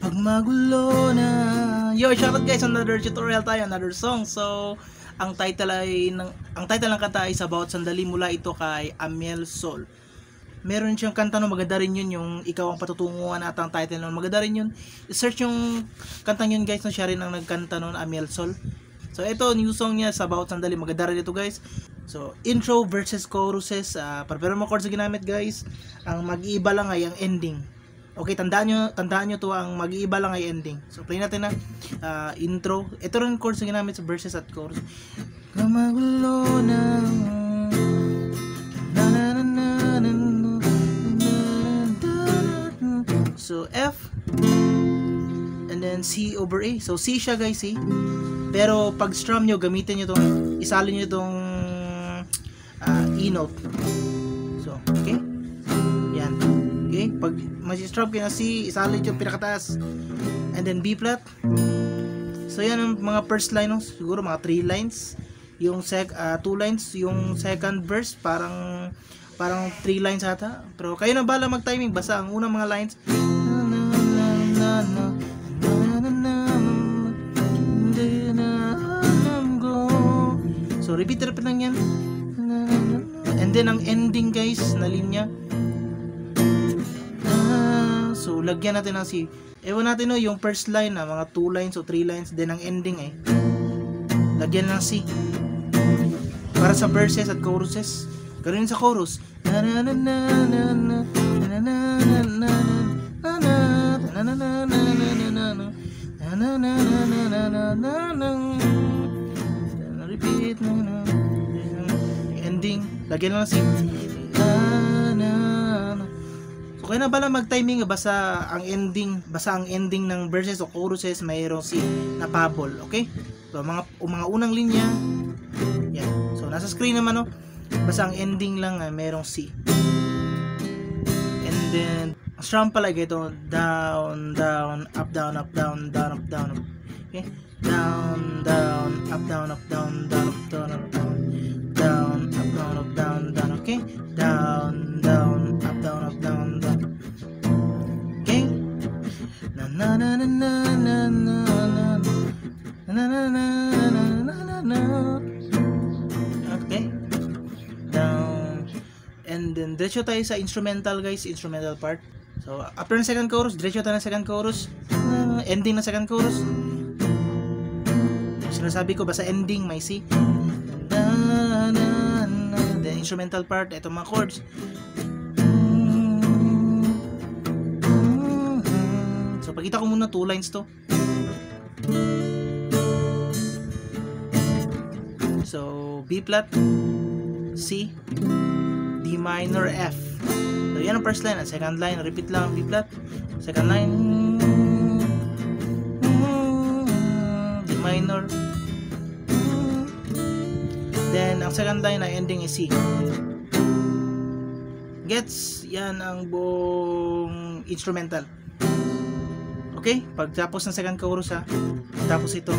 Pag magulo na. Yo, shoutout guys, another tutorial tayo, another song. So, ang title ng kanta is about Sandali Mula. Ito kay Amiel Sol. Meron siyang kanta no, maganda rin yun, yung Ikaw ang Patutunguhan at ang title nun, maganda rin yun. I-search yung kantang yun guys, no, siya rin ang nagkanta nun, Amiel Sol. So, ito, new song niya sa about Sandali, maganda rin ito guys. So, intro versus choruses, pero mga chords na ginamit guys, ang mag-iiba lang ay ang ending. Okay, tandaan nyo to, ang mag-iiba lang ay ending. So, play natin na intro. Ito rin chords na ginamit sa verses at chorus. Magulo na. So, F. And then C over A. So, C siya guys, C. Pero, pag strum nyo, gamitin nyo itong, isalin nyo itong E note. So, okay. Yan. Okay, pag mag-strum kayo na C, isalin yung pinakataas. And then B flat. So yan ang mga first line, no? Siguro mga 3 lines. Yung 2 lines, yung second verse parang 3 lines ata. Pero kayo na bala mag-timing, basta ang unang mga lines. So repeat lang yan. And then ang ending guys na linya. So, lagyan natin ng C. Ewan natin no, yung first line na mga 2 lines o 3 lines, then ang ending lagyan ng C. Para sa verses at choruses. Ganoon sa chorus. Repeat. Ending, lagyan ng C. Okay na bala mag-timing, basta ang ending ng verses o choruses mayroong C na pabol, okay? So mga unang linya, yan. So nasa screen naman no. Basta ang ending lang mayroong C. And then strum pala ito, down, down, up, down, up, down, down, up, down, up. Okay? Down, down, up, down, up, down, down, up, down, up, down. Down, up, down, up, down, down, okay? Down, down, up, down, up, down, down. Okay? Na na na na na na na na na na na. Okay? Down. And then diretso tayo sa instrumental guys, instrumental part. So after ng second chorus, diretso tayo ng second chorus. Ending ng second chorus. Sinasabi ko basta ending may C. The instrumental part, ito mga chords. So pagkita ko muna 2 lines to. So B flat, C, D minor, F. So yan ang first line. Ang second line, repeat lang, B flat. Second line, D minor. Then, ang second line na ending is C. Gets? Yan ang buong instrumental. Okay? Pagtapos ng second chorus tapos ito.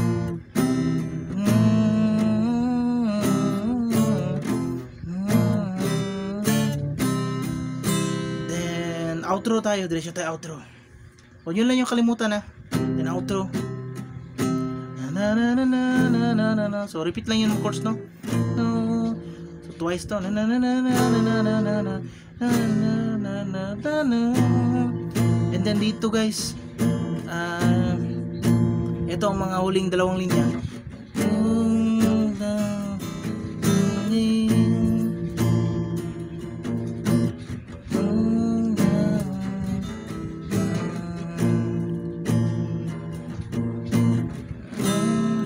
Then, outro tayo. Diretso tayo outro. Huwag yun lang yung kalimutan Then, outro. So, repeat lang yung chords, no? So, twice to. And then dito guys, ito ang mga huling 2 linya.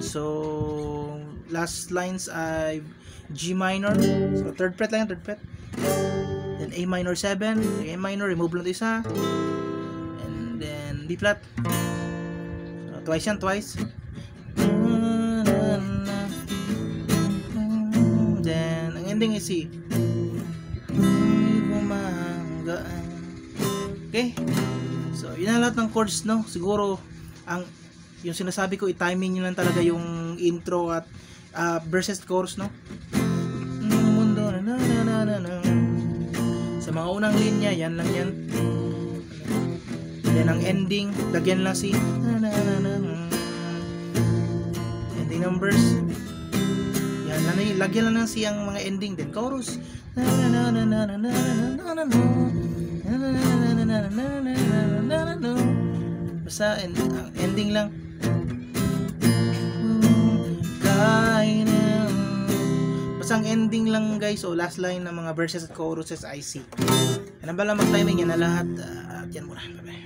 So, last lines ay G minor. So, third fret lang, third fret. Then A minor 7. A minor, remove lang ito isa. And then B flat. So, twice yan, twice. Then, ang ending is C. Okay? So, yun ang lahat ng chords, no? Siguro, yung sinasabi ko, i-timing nyo lang talaga yung intro at verses chorus, no? Sa mga unang linya, yan lang yan. Then ang ending, lagyan lang si ending ng verse. Yan, lagyan lang siyang mga ending. Then chorus. Basta ending lang. Basta ang ending lang guys, o last line ng mga verses at choruses I see. Yan ang bala mag-timing yan na lahat. At yan muna. Bye-bye.